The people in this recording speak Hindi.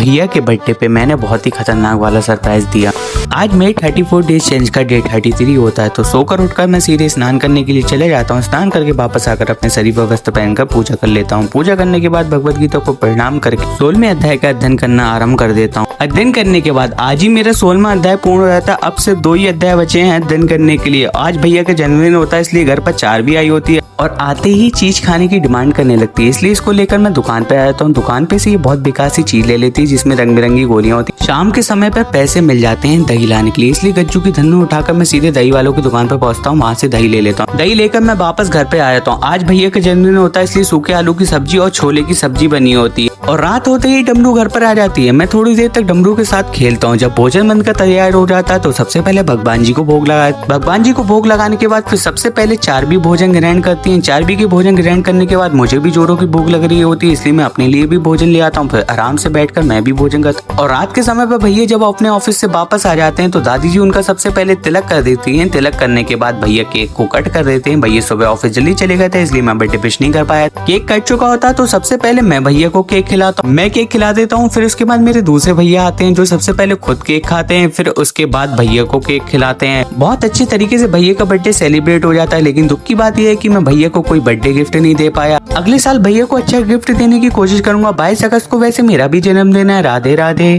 भैया के बर्थडे पे मैंने बहुत ही खतरनाक वाला सरप्राइज दिया। आज मेरे 34 डेज चेंज का डे 33 होता है, तो सोकर उठकर मैं सीधे स्नान करने के लिए चले जाता हूँ। स्नान करके वापस आकर अपने शरीफ वस्त्र पहनकर पूजा कर लेता हूँ। पूजा करने के बाद भगवत गीता को प्रणाम करके 16वें अध्याय का अध्ययन करना आरंभ कर देता हूँ। अध्ययन करने के बाद आज ही मेरा 16वां अध्याय पूर्ण हो जाता है। अब से 2 ही अध्याय बचे हैं अध्ययन करने के लिए। आज भैया का जन्मदिन होता है, इसलिए घर पर 4 भी आई होती है और आते ही चीज खाने की डिमांड करने लगती है, इसलिए इसको लेकर मैं दुकान पे आया हूँ। दुकान पे से ये बहुत बेकार सी चीज ले लेती है जिसमें रंग बिरंगी गोलियां होती है। शाम के समय पर पैसे मिल जाते हैं दही लाने के लिए, इसलिए गज्जू की धन्नू उठाकर मैं सीधे दही वालों की दुकान पर पहुंचता हूँ। वहां से दही ले लेता हूँ। दही लेकर मैं वापस घर पे आ जाता हूँ। आज भैया का जन्मदिन होता है, इसलिए सूखे आलू की सब्जी और छोले की सब्जी बनी होती है और रात होते ही डमरू घर पर आ जाती है। मैं थोड़ी देर तक डमरू के साथ खेलता हूँ। जब भोजन बनकर तैयार हो जाता है तो सबसे पहले भगवान जी को भोग लगाने के बाद फिर सबसे पहले चारबी भोजन ग्रहण करती हैं। चारबी की भोजन ग्रहण करने के बाद मुझे भी जोरों की भूख लग रही होती है, इसलिए मैं अपने लिए भी भोजन ले आता हूँ। फिर आराम से बैठकर मैं भी भोजन करता हूँ। और रात के समय पर भैया जब अपने ऑफिस से वापस आ जाते हैं तो दादी जी उनका सबसे पहले तिलक कर देती हैं। तिलक करने के बाद भैया केक को कट कर देते हैं। भैया सुबह ऑफिस जल्दी चले गए थे, इसलिए मैं बर्थडे विश नहीं कर पाया। केक कट चुका होता तो सबसे पहले मैं भैया को केक खिलाता हूँ। मैं केक खिला देता हूँ। फिर उसके बाद मेरे दूसरे भैया आते हैं जो सबसे पहले खुद केक खाते हैं, फिर उसके बाद भैया को केक खिलाते हैं। बहुत अच्छे तरीके से भैया का बर्थडे सेलिब्रेट हो जाता है। लेकिन दुख की बात यह है कि मैं भैया को कोई बर्थडे गिफ्ट नहीं दे पाया। अगले साल भैया को अच्छा गिफ्ट देने की कोशिश करूंगा। 22 अगस्त को वैसे मेरा भी जन्मदिन है। राधे राधे।